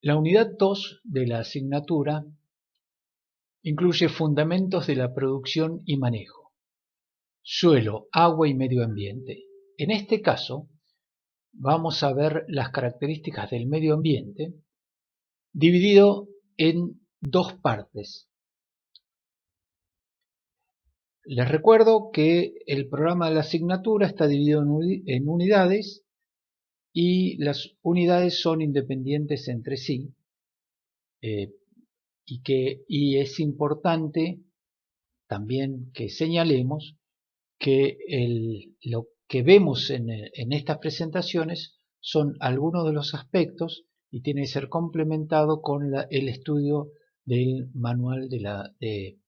La unidad 2 de la asignatura incluye fundamentos de la producción y manejo, suelo, agua y medio ambiente. En este caso, vamos a ver las características del medio ambiente dividido en dos partes. Les recuerdo que el programa de la asignatura está dividido en unidades y las unidades son independientes entre sí y es importante también que señalemos que lo que vemos en estas presentaciones son algunos de los aspectos y tiene que ser complementado con el estudio del manual de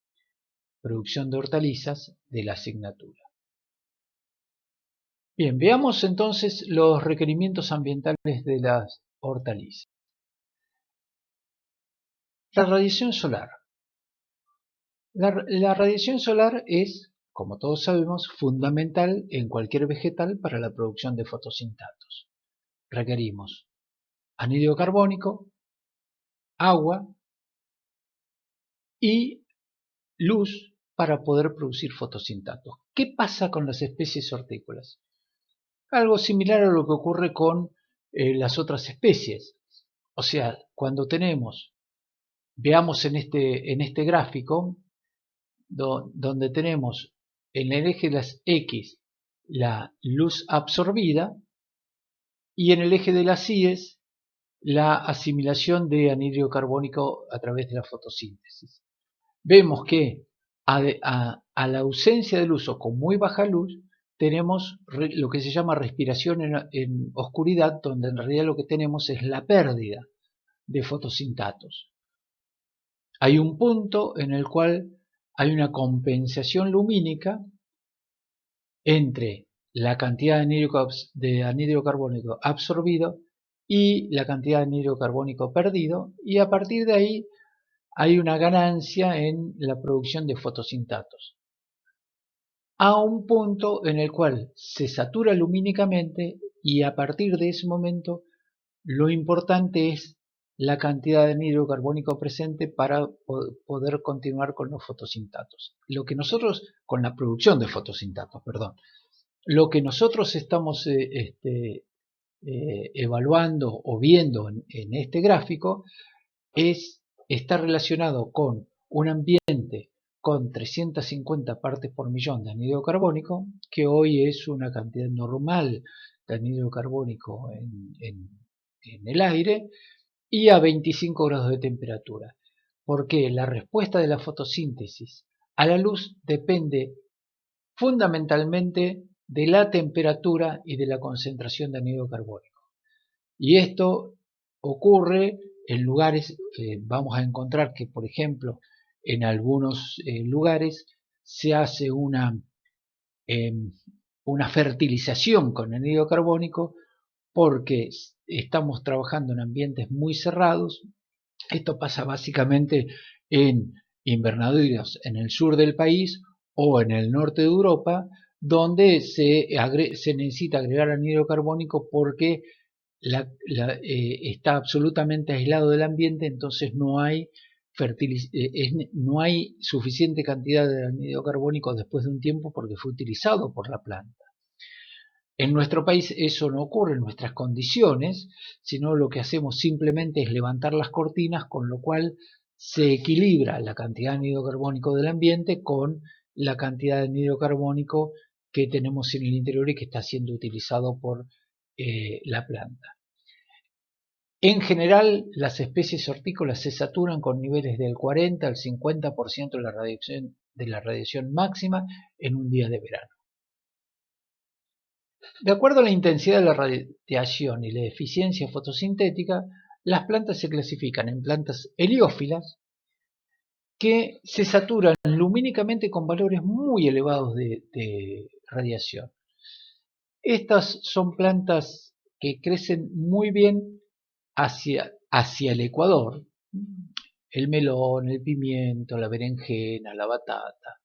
producción de hortalizas de la asignatura. Bien, veamos entonces los requerimientos ambientales de las hortalizas. La radiación solar. La radiación solar es, como todos sabemos, fundamental en cualquier vegetal para la producción de fotosintatos. Requerimos anhídrido carbónico, agua y luz para poder producir fotosintatos. ¿Qué pasa con las especies hortícolas? Algo similar a lo que ocurre con las otras especies. O sea, cuando veamos en este gráfico, donde tenemos en el eje de las X la luz absorbida y en el eje de las Y la asimilación de anhídrido carbónico a través de la fotosíntesis. Vemos que a la ausencia de luz o con muy baja luz tenemos lo que se llama respiración en oscuridad, donde en realidad lo que tenemos es la pérdida de fotosintatos. Hay un punto en el cual hay una compensación lumínica entre la cantidad de anhídrido carbónico absorbido y la cantidad de anhídrido carbónico perdido, y a partir de ahí hay una ganancia en la producción de fotosintatos, a un punto en el cual se satura lumínicamente y a partir de ese momento lo importante es la cantidad de anhídrido carbónico presente para poder continuar con los fotosintatos. Con la producción de fotosintatos, perdón. Lo que nosotros estamos evaluando o viendo en este gráfico está relacionado con un ambiente con 350 partes por millón de anhídrido carbónico, que hoy es una cantidad normal de anhídrido carbónico en el aire, y a 25 grados de temperatura, porque la respuesta de la fotosíntesis a la luz depende fundamentalmente de la temperatura y de la concentración de anhídrido carbónico. Y esto ocurre en lugares, vamos a encontrar que, por ejemplo, en algunos lugares se hace una fertilización con anhídrido carbónico porque estamos trabajando en ambientes muy cerrados. Esto pasa básicamente en invernaderos en el sur del país o en el norte de Europa, donde se necesita agregar anhídrido carbónico porque está absolutamente aislado del ambiente, entonces no hay suficiente cantidad de anhídrido carbónico después de un tiempo porque fue utilizado por la planta. En nuestro país eso no ocurre en nuestras condiciones, sino lo que hacemos simplemente es levantar las cortinas, con lo cual se equilibra la cantidad de anhídrido carbónico del ambiente con la cantidad de anhídrido carbónico que tenemos en el interior y que está siendo utilizado por la planta. En general, las especies hortícolas se saturan con niveles del 40 al 50% de la radiación máxima en un día de verano. De acuerdo a la intensidad de la radiación y la eficiencia fotosintética, las plantas se clasifican en plantas heliófilas, que se saturan lumínicamente con valores muy elevados de radiación. Estas son plantas que crecen muy bien hacia el ecuador, el melón, el pimiento, la berenjena, la batata,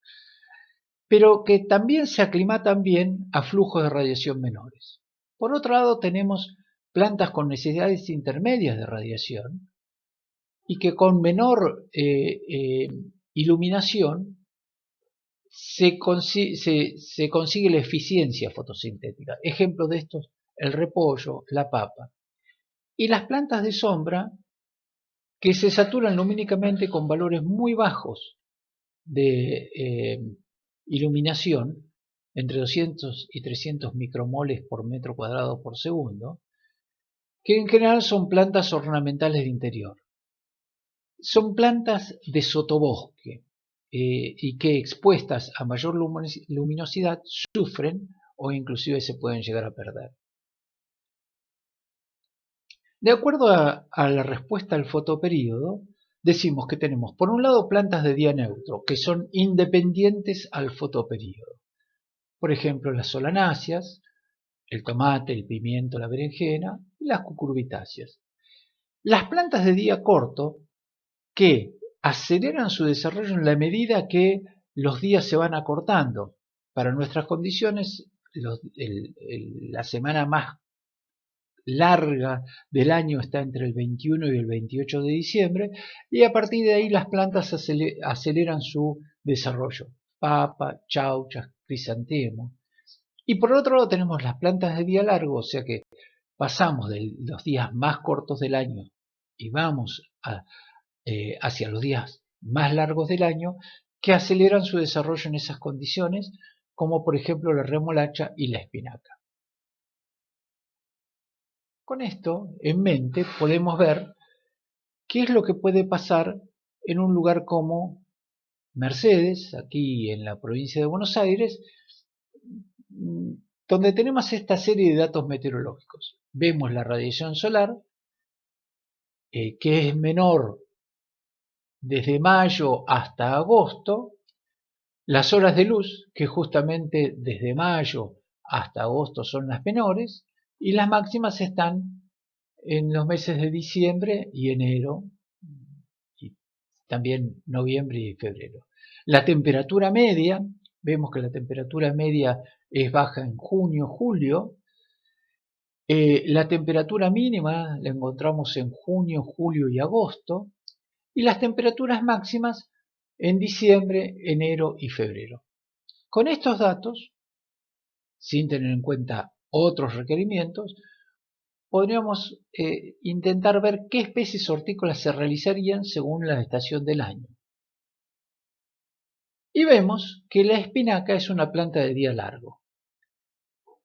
pero que también se aclimatan bien a flujos de radiación menores. Por otro lado, tenemos plantas con necesidades intermedias de radiación, y que con menor iluminación se consigue la eficiencia fotosintética. Ejemplos de estos, el repollo, la papa. Y las plantas de sombra que se saturan lumínicamente con valores muy bajos de iluminación, entre 200 y 300 micromoles por metro cuadrado por segundo, que en general son plantas ornamentales de interior. Son plantas de sotobosque y que expuestas a mayor luminosidad sufren o inclusive se pueden llegar a perder. De acuerdo a la respuesta al fotoperíodo, decimos que tenemos por un lado plantas de día neutro que son independientes al fotoperíodo. Por ejemplo, las solanáceas, el tomate, el pimiento, la berenjena y las cucurbitáceas. Las plantas de día corto que aceleran su desarrollo en la medida que los días se van acortando. Para nuestras condiciones, la semana más larga del año está entre el 21 y el 28 de diciembre y a partir de ahí las plantas aceleran su desarrollo. Papa, chauchas, crisantemo. Y por otro lado tenemos las plantas de día largo, o sea que pasamos de los días más cortos del año y vamos hacia los días más largos del año que aceleran su desarrollo en esas condiciones, como por ejemplo la remolacha y la espinaca. Con esto en mente podemos ver qué es lo que puede pasar en un lugar como Mercedes, aquí en la provincia de Buenos Aires, donde tenemos esta serie de datos meteorológicos. Vemos la radiación solar, que es menor desde mayo hasta agosto, las horas de luz, que justamente desde mayo hasta agosto son las menores, y las máximas están en los meses de diciembre y enero, y también noviembre y febrero. La temperatura media, vemos que la temperatura media es baja en junio, julio. La temperatura mínima la encontramos en junio, julio y agosto. Y las temperaturas máximas en diciembre, enero y febrero. Con estos datos, sin tener en cuenta otros requerimientos, podríamos intentar ver qué especies hortícolas se realizarían según la estación del año. Y vemos que la espinaca es una planta de día largo.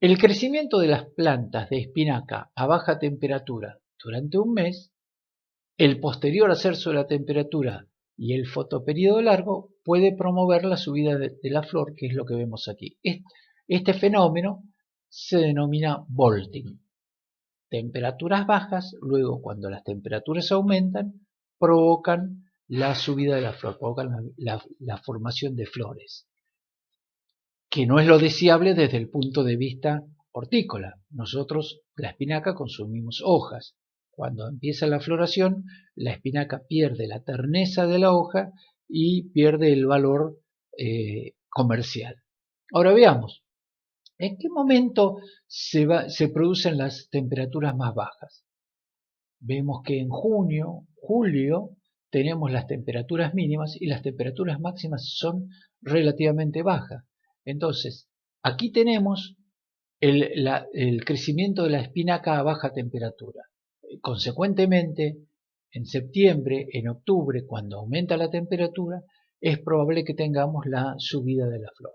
El crecimiento de las plantas de espinaca a baja temperatura durante un mes, el posterior ascenso de la temperatura y el fotoperíodo largo puede promover la subida de la flor, que es lo que vemos aquí. Este fenómeno se denomina bolting. Temperaturas bajas, luego cuando las temperaturas aumentan, provocan la subida de la flor, provocan la formación de flores, que no es lo deseable desde el punto de vista hortícola. Nosotros, la espinaca, consumimos hojas. Cuando empieza la floración, la espinaca pierde la terneza de la hoja y pierde el valor comercial. Ahora veamos, ¿en qué momento se producen las temperaturas más bajas? Vemos que en junio, julio, tenemos las temperaturas mínimas y las temperaturas máximas son relativamente bajas. Entonces, aquí tenemos el crecimiento de la espinaca a baja temperatura. Consecuentemente, en septiembre, en octubre, cuando aumenta la temperatura, es probable que tengamos la subida de la flor.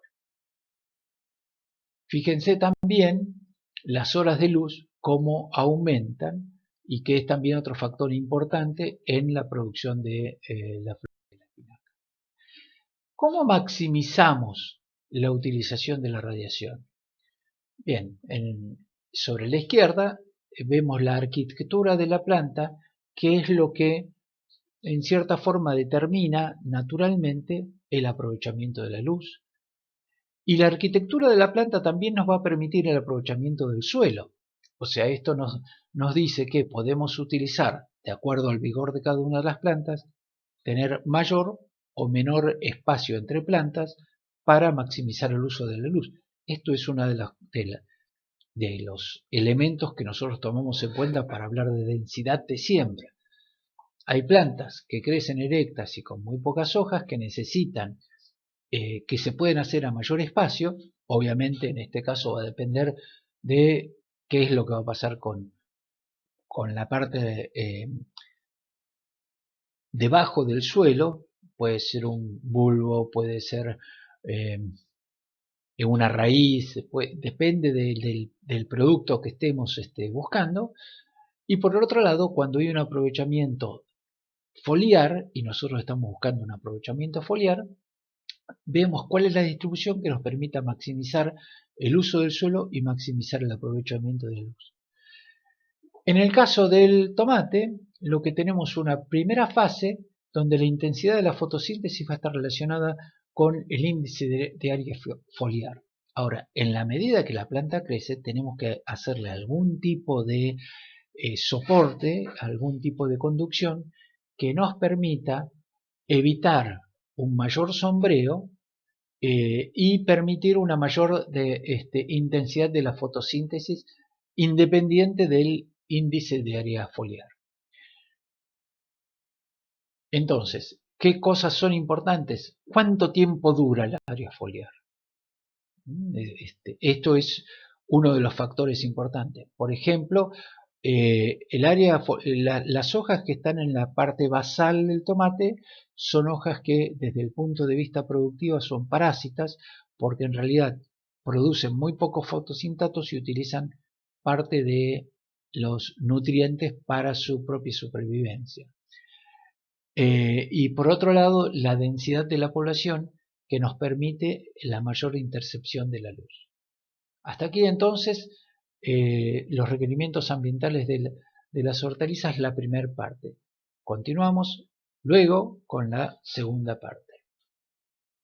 Fíjense también las horas de luz, cómo aumentan, y que es también otro factor importante en la producción de la flor de la espinaca. ¿Cómo maximizamos la utilización de la radiación? Bien, sobre la izquierda vemos la arquitectura de la planta, que es lo que en cierta forma determina naturalmente el aprovechamiento de la luz. Y la arquitectura de la planta también nos va a permitir el aprovechamiento del suelo. O sea, esto nos dice que podemos utilizar, de acuerdo al vigor de cada una de las plantas, tener mayor o menor espacio entre plantas para maximizar el uso de la luz. Esto es uno de los elementos que nosotros tomamos en cuenta para hablar de densidad de siembra. Hay plantas que crecen erectas y con muy pocas hojas que necesitan que se pueden hacer a mayor espacio. Obviamente en este caso va a depender de qué es lo que va a pasar con la parte debajo del suelo. Puede ser un bulbo, puede ser una raíz, depende del producto que estemos buscando. Y por el otro lado, cuando hay un aprovechamiento foliar, y nosotros estamos buscando un aprovechamiento foliar, vemos cuál es la distribución que nos permita maximizar el uso del suelo y maximizar el aprovechamiento de la luz. En el caso del tomate, lo que tenemos es una primera fase donde la intensidad de la fotosíntesis va a estar relacionada con el índice de área foliar. Ahora, en la medida que la planta crece, tenemos que hacerle algún tipo de soporte, algún tipo de conducción que nos permita evitar un mayor sombreo y permitir una mayor intensidad de la fotosíntesis independiente del índice de área foliar. Entonces, ¿qué cosas son importantes? ¿Cuánto tiempo dura la área foliar? Esto es uno de los factores importantes. Por ejemplo, las hojas que están en la parte basal del tomate son hojas que desde el punto de vista productivo son parásitas, porque en realidad producen muy pocos fotosintatos y utilizan parte de los nutrientes para su propia supervivencia. Y por otro lado, la densidad de la población que nos permite la mayor intercepción de la luz. Hasta aquí entonces los requerimientos ambientales de las hortalizas, la primera parte. Continuamos luego con la segunda parte.